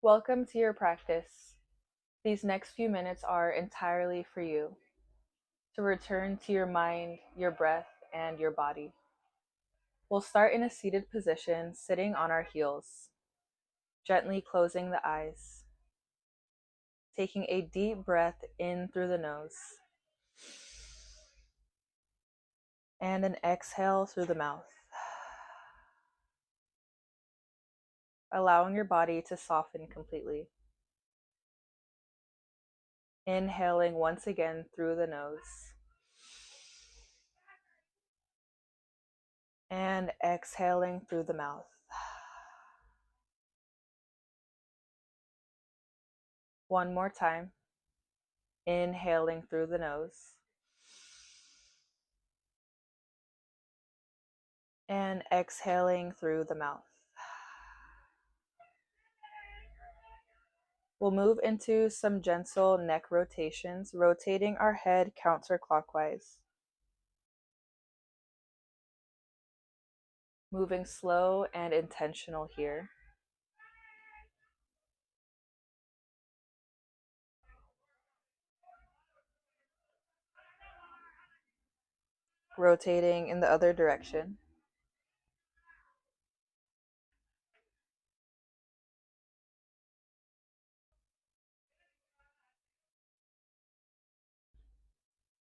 Welcome to your practice. These next few minutes are entirely for you to return to your mind, your breath, and your body. We'll start in a seated position, sitting on our heels, gently closing the eyes, taking a deep breath in through the nose, and an exhale through the mouth, allowing your body to soften completely. Inhaling once again through the nose, and exhaling through the mouth. One more time. Inhaling through the nose and exhaling through the mouth. We'll move into some gentle neck rotations, rotating our head counterclockwise. Moving slow and intentional here. Rotating in the other direction.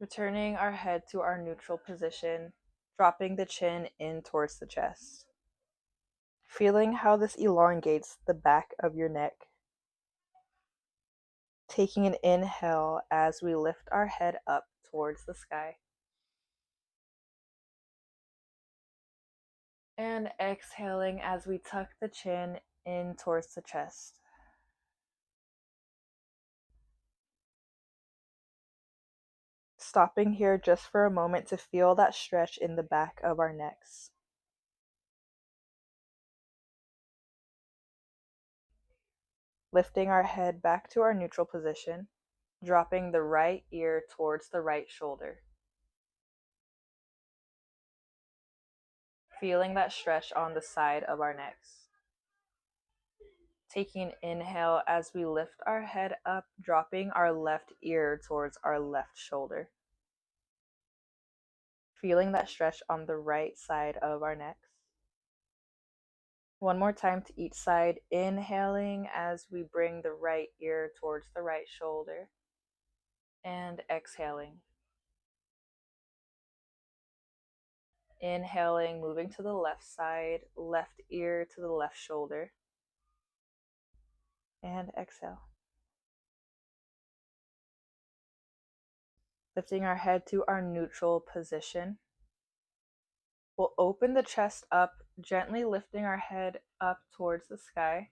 Returning our head to our neutral position, dropping the chin in towards the chest. Feeling how this elongates the back of your neck. Taking an inhale as we lift our head up towards the sky. And exhaling as we tuck the chin in towards the chest. Stopping here just for a moment to feel that stretch in the back of our necks. Lifting our head back to our neutral position, dropping the right ear towards the right shoulder. Feeling that stretch on the side of our necks. Taking an inhale as we lift our head up, dropping our left ear towards our left shoulder. Feeling that stretch on the right side of our necks. One more time to each side, inhaling as we bring the right ear towards the right shoulder, and exhaling. Inhaling, moving to the left side, left ear to the left shoulder, and exhale. Lifting our head to our neutral position. We'll open the chest up, gently lifting our head up towards the sky,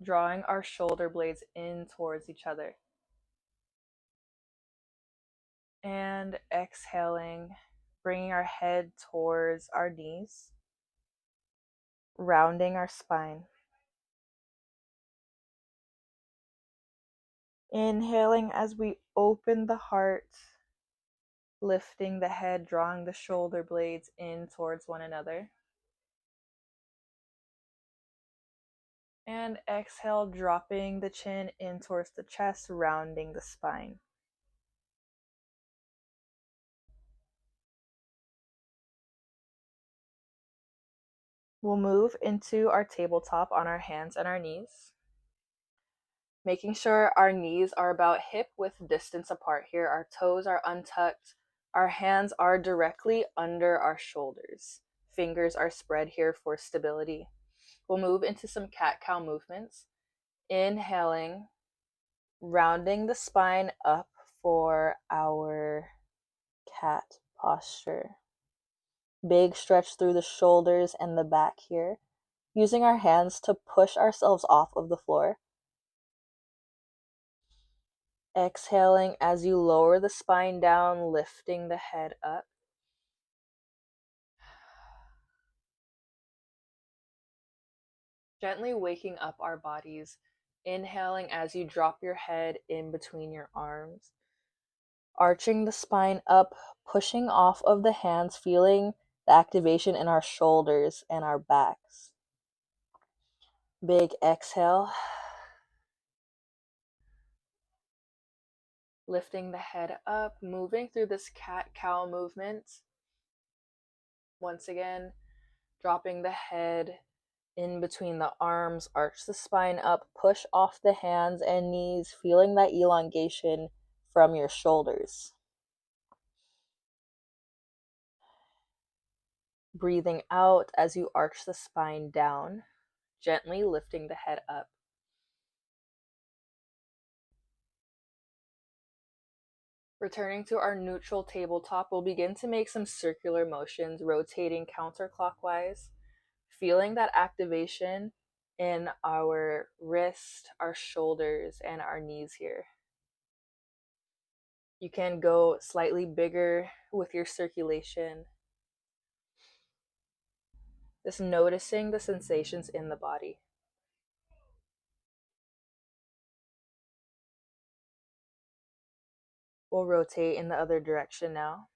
drawing our shoulder blades in towards each other. And exhaling, bringing our head towards our knees, rounding our spine. Inhaling as we open the heart, lifting the head, drawing the shoulder blades in towards one another. And exhale, dropping the chin in towards the chest, rounding the spine. We'll move into our tabletop on our hands and our knees, making sure our knees are about hip width distance apart here. Our toes are untucked. Our hands are directly under our shoulders. Fingers are spread here for stability. We'll move into some cat-cow movements. Inhaling, rounding the spine up for our cat posture. Big stretch through the shoulders and the back here, using our hands to push ourselves off of the floor. Exhaling as you lower the spine down, lifting the head up. Gently waking up our bodies. Inhaling as you drop your head in between your arms. Arching the spine up, pushing off of the hands, feeling the activation in our shoulders and our backs. Big exhale. Lifting the head up, moving through this cat-cow movement. Once again, dropping the head in between the arms, arch the spine up, push off the hands and knees, feeling that elongation from your shoulders. Breathing out as you arch the spine down, gently lifting the head up. Returning to our neutral tabletop, we'll begin to make some circular motions, rotating counterclockwise, feeling that activation in our wrist, our shoulders, and our knees here. You can go slightly bigger with your circulation. Just noticing the sensations in the body. We'll rotate in the other direction now.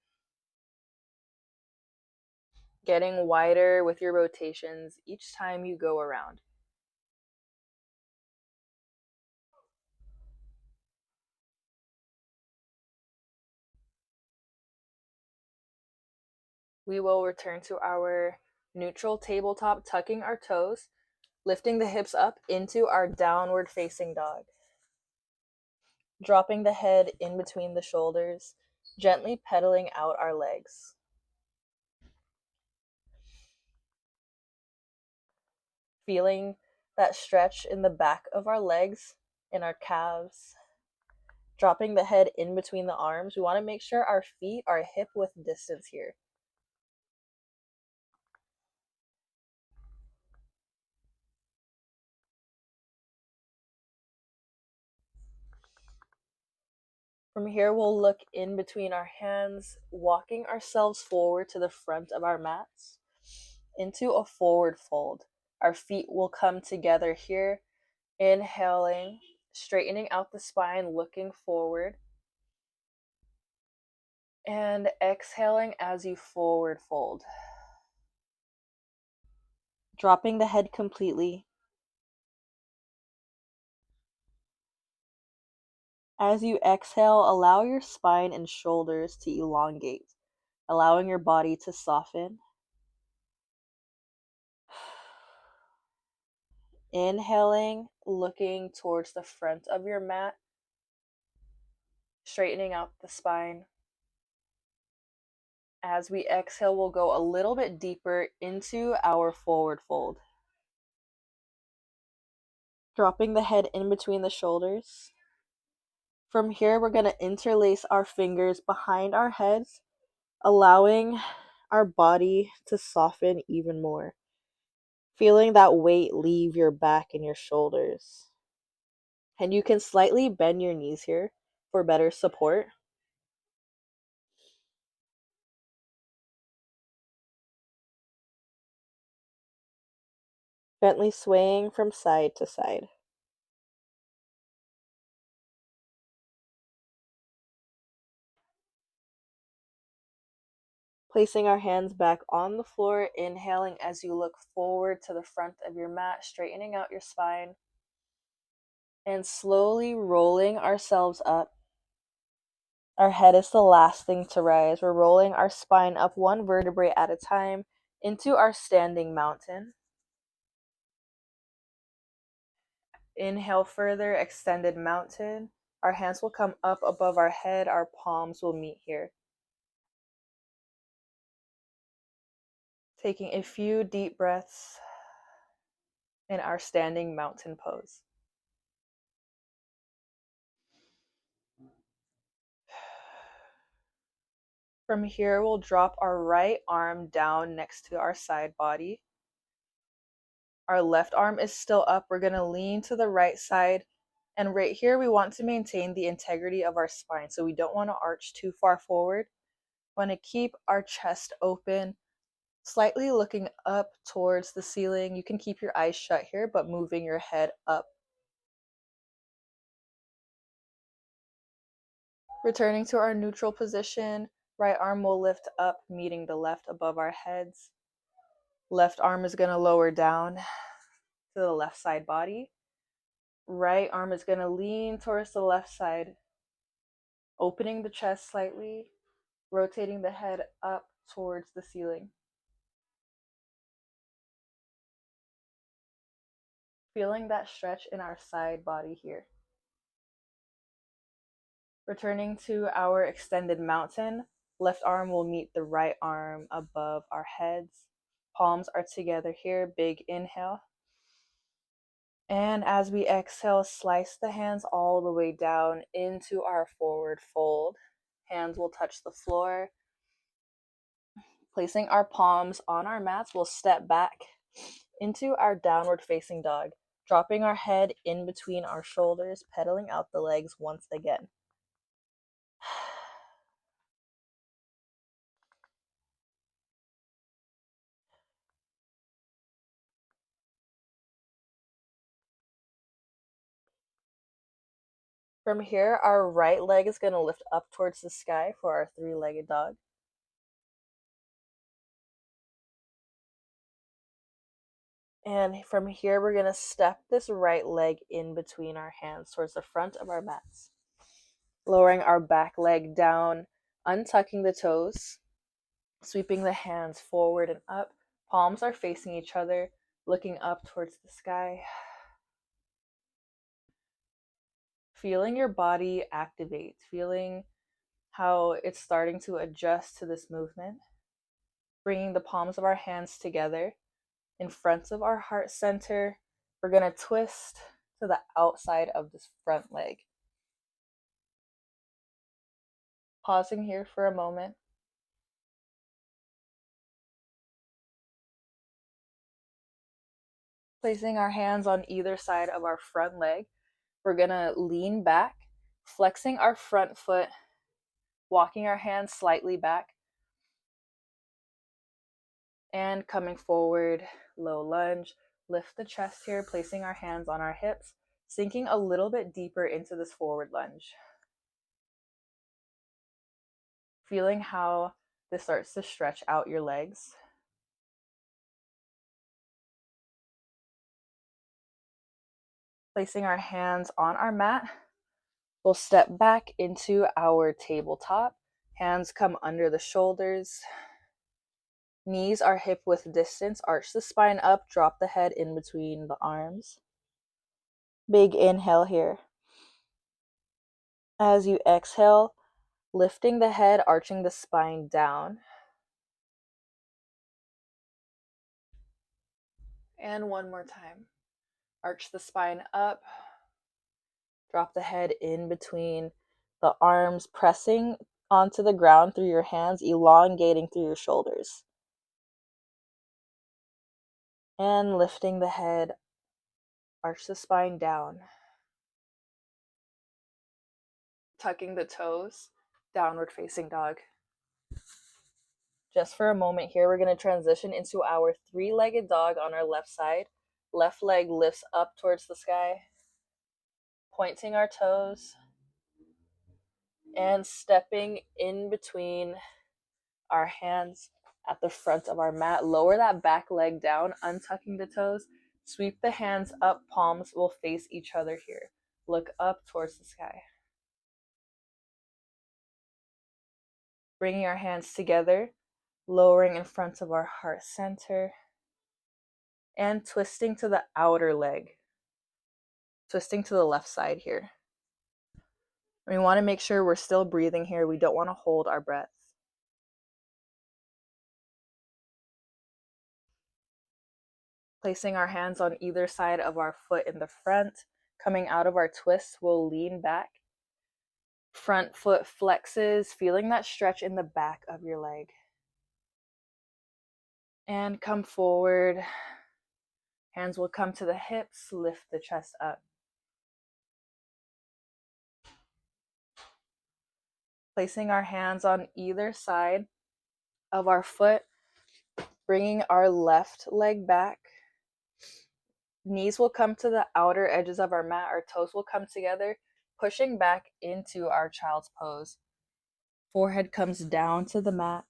Getting wider with your rotations each time you go around. We will return to our neutral tabletop, tucking our toes, lifting the hips up into our downward facing dog. Dropping the head in between the shoulders, gently pedaling out our legs. Feeling that stretch in the back of our legs, in our calves. Dropping the head in between the arms. We want to make sure our feet are hip width distance here. From here, we'll look in between our hands, walking ourselves forward to the front of our mats into a forward fold. Our feet will come together here, inhaling, straightening out the spine, looking forward, and exhaling as you forward fold. Dropping the head completely. As you exhale, allow your spine and shoulders to elongate, allowing your body to soften. Inhaling, looking towards the front of your mat, straightening out the spine. As we exhale, we'll go a little bit deeper into our forward fold. Dropping the head in between the shoulders. From here, we're going to interlace our fingers behind our heads, allowing our body to soften even more. Feeling that weight leave your back and your shoulders. And you can slightly bend your knees here for better support. Gently swaying from side to side. Placing our hands back on the floor, inhaling as you look forward to the front of your mat, straightening out your spine, and slowly rolling ourselves up. Our head is the last thing to rise. We're rolling our spine up one vertebrae at a time into our standing mountain. Inhale further, extended mountain. Our hands will come up above our head. Our palms will meet here. Taking a few deep breaths in our standing mountain pose. From here, we'll drop our right arm down next to our side body. Our left arm is still up. We're going to lean to the right side. And right here, we want to maintain the integrity of our spine. So we don't want to arch too far forward. We want to keep our chest open, slightly looking up towards the ceiling. You can keep your eyes shut here, but moving your head up. Returning to our neutral position, right arm will lift up, meeting the left above our heads. Left arm is going to lower down to the left side body. Right arm is going to lean towards the left side, opening the chest slightly, rotating the head up towards the ceiling. Feeling that stretch in our side body here. Returning to our extended mountain, left arm will meet the right arm above our heads. Palms are together here, big inhale. And as we exhale, slice the hands all the way down into our forward fold. Hands will touch the floor. Placing our palms on our mats, we'll step back into our downward facing dog, dropping our head in between our shoulders, pedaling out the legs once again. From here, our right leg is going to lift up towards the sky for our three-legged dog. And from here, we're going to step this right leg in between our hands towards the front of our mats. Lowering our back leg down, untucking the toes, sweeping the hands forward and up. Palms are facing each other, looking up towards the sky. Feeling your body activate, feeling how it's starting to adjust to this movement. Bringing the palms of our hands together in front of our heart center. We're going to twist to the outside of this front leg. Pausing here for a moment. Placing our hands on either side of our front leg. We're going to lean back, flexing our front foot, walking our hands slightly back, and coming forward, low lunge. Lift the chest here, placing our hands on our hips, sinking a little bit deeper into this forward lunge. Feeling how this starts to stretch out your legs. Placing our hands on our mat, we'll step back into our tabletop. Hands come under the shoulders. Knees are hip width distance. Arch the spine up, drop the head in between the arms. Big inhale here. As you exhale, lifting the head, arching the spine down. And one more time. Arch the spine up. Drop the head in between the arms, pressing onto the ground through your hands, elongating through your shoulders. And lifting the head, arch the spine down. Tucking the toes, downward facing dog. Just for a moment here, we're going to transition into our three-legged dog on our left side. Left leg lifts up towards the sky, pointing our toes, and stepping in between our hands at the front of our mat. Lower that back leg down, untucking the toes. Sweep the hands up, palms will face each other here. Look up towards the sky. Bringing our hands together, lowering in front of our heart center, and twisting to the outer leg. Twisting to the left side here. We want to make sure we're still breathing here. We don't want to hold our breath. Placing our hands on either side of our foot in the front. Coming out of our twist, we'll lean back. Front foot flexes, feeling that stretch in the back of your leg. And come forward. Hands will come to the hips, lift the chest up. Placing our hands on either side of our foot, bringing our left leg back. Knees will come to the outer edges of our mat. Our toes will come together, pushing back into our child's pose. Forehead comes down to the mat.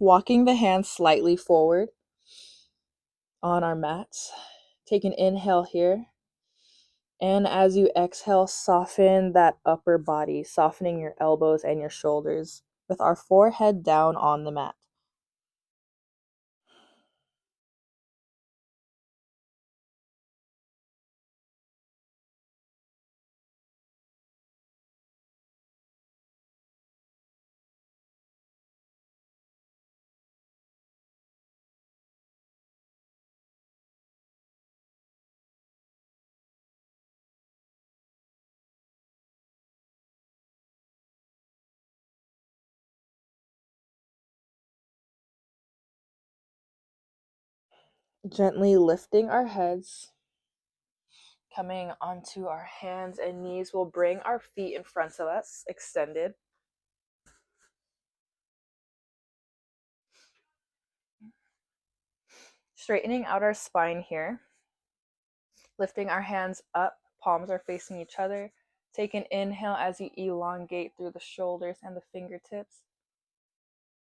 Walking the hands slightly forward on our mats. Take an inhale here. And as you exhale, soften that upper body, softening your elbows and your shoulders with our forehead down on the mat. Gently lifting our heads, coming onto our hands and knees. We'll bring our feet in front of us, extended. Straightening out our spine here. Lifting our hands up, palms are facing each other. Take an inhale as you elongate through the shoulders and the fingertips.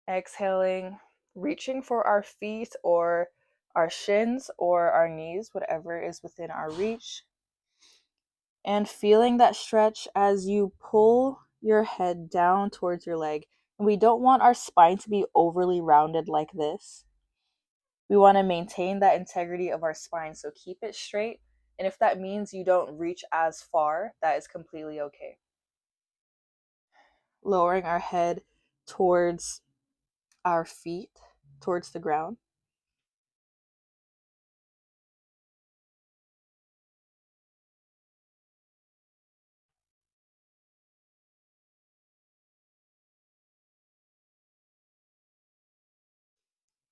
Exhaling, reaching for our feet or our shins or our knees, whatever is within our reach. And feeling that stretch as you pull your head down towards your leg. And we don't want our spine to be overly rounded like this. We want to maintain that integrity of our spine, so keep it straight. And if that means you don't reach as far, that is completely okay. Lowering our head towards our feet, towards the ground.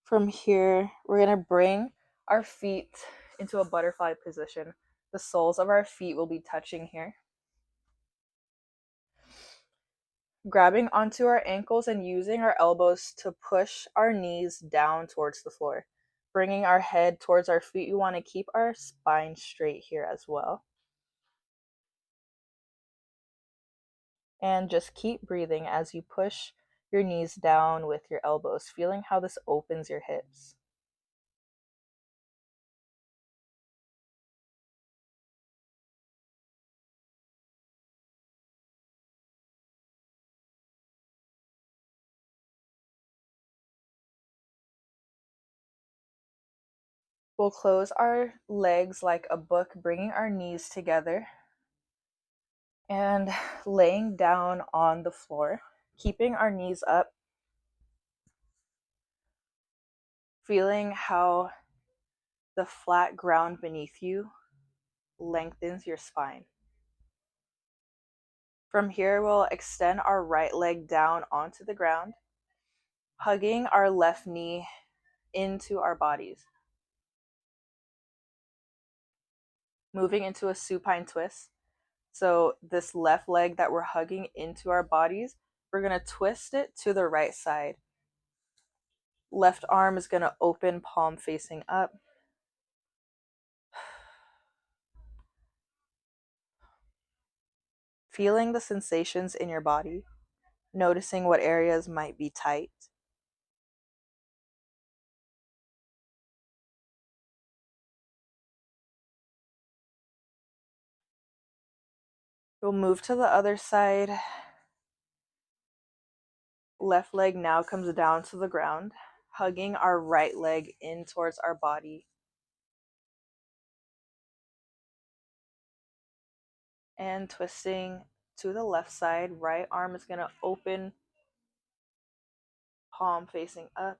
From here, we're going to bring our feet into a butterfly position. The soles of our feet will be touching here. Grabbing onto our ankles and using our elbows to push our knees down towards the floor. Bringing our head towards our feet, we want to keep our spine straight here as well. And just keep breathing as you push your knees down with your elbows, feeling how this opens your hips. We'll close our legs like a book, bringing our knees together and laying down on the floor, keeping our knees up, feeling how the flat ground beneath you lengthens your spine. From here, we'll extend our right leg down onto the ground, hugging our left knee into our bodies. Moving into a supine twist. So this left leg that we're hugging into our bodies, we're going to twist it to the right side. Left arm is going to open, palm facing up. Feeling the sensations in your body, noticing what areas might be tight. We'll move to the other side. Left leg now comes down to the ground, hugging our right leg in towards our body. And twisting to the left side, right arm is going to open, palm facing up.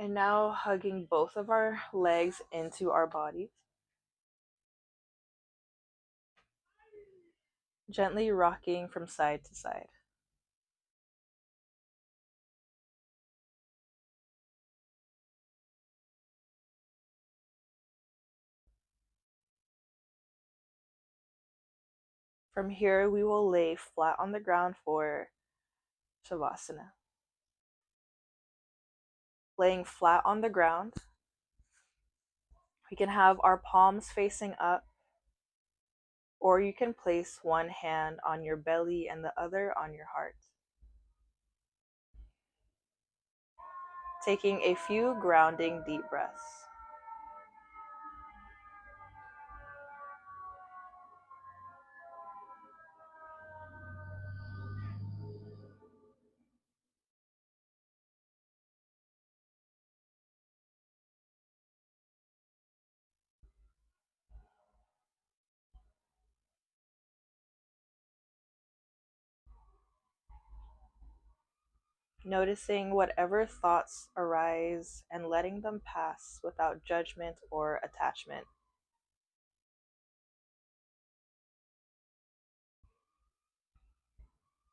And now hugging both of our legs into our bodies. Gently rocking from side to side. From here, we will lay flat on the ground for Shavasana. laying flat on the ground. We can have our palms facing up, or you can place one hand on your belly and the other on your heart. Taking a few grounding deep breaths. Noticing whatever thoughts arise and letting them pass without judgment or attachment.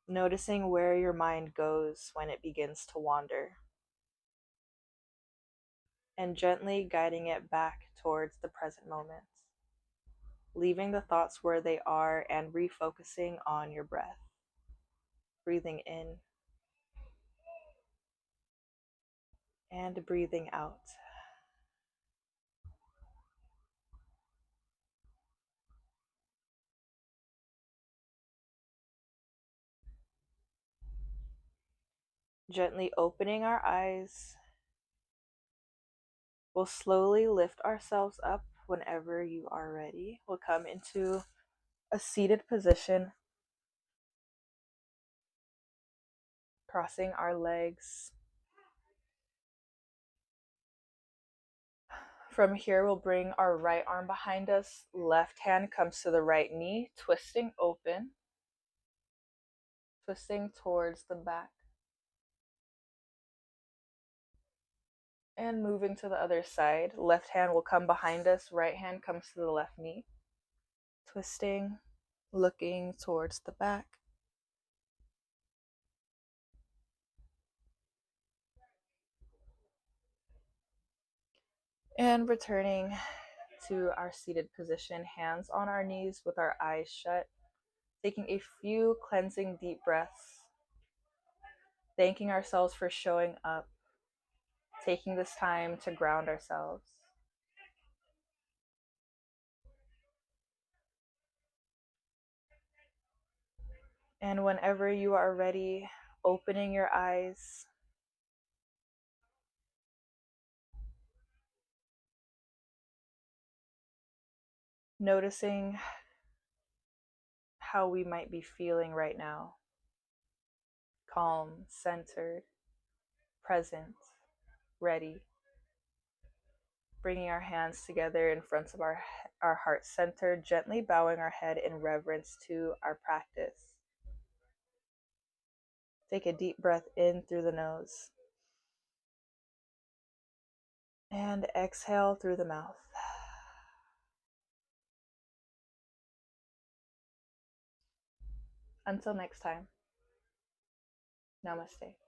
Noticing where your mind goes when it begins to wander, and gently guiding it back towards the present moment, leaving the thoughts where they are and refocusing on your breath. Breathing in and breathing out. Gently opening our eyes. We'll slowly lift ourselves up whenever you are ready. We'll come into a seated position, crossing our legs. From here, we'll bring our right arm behind us. Left hand comes to the right knee, twisting open, twisting towards the back. And moving to the other side. Left hand will come behind us. Right hand comes to the left knee, twisting, looking towards the back. And returning to our seated position, hands on our knees with our eyes shut, taking a few cleansing deep breaths, thanking ourselves for showing up, taking this time to ground ourselves. And whenever you are ready, opening your eyes. Noticing how we might be feeling right now. Calm, centered, present, ready. Bringing our hands together in front of our heart center, gently bowing our head in reverence to our practice. Take a deep breath in through the nose. And exhale through the mouth. Until next time, namaste.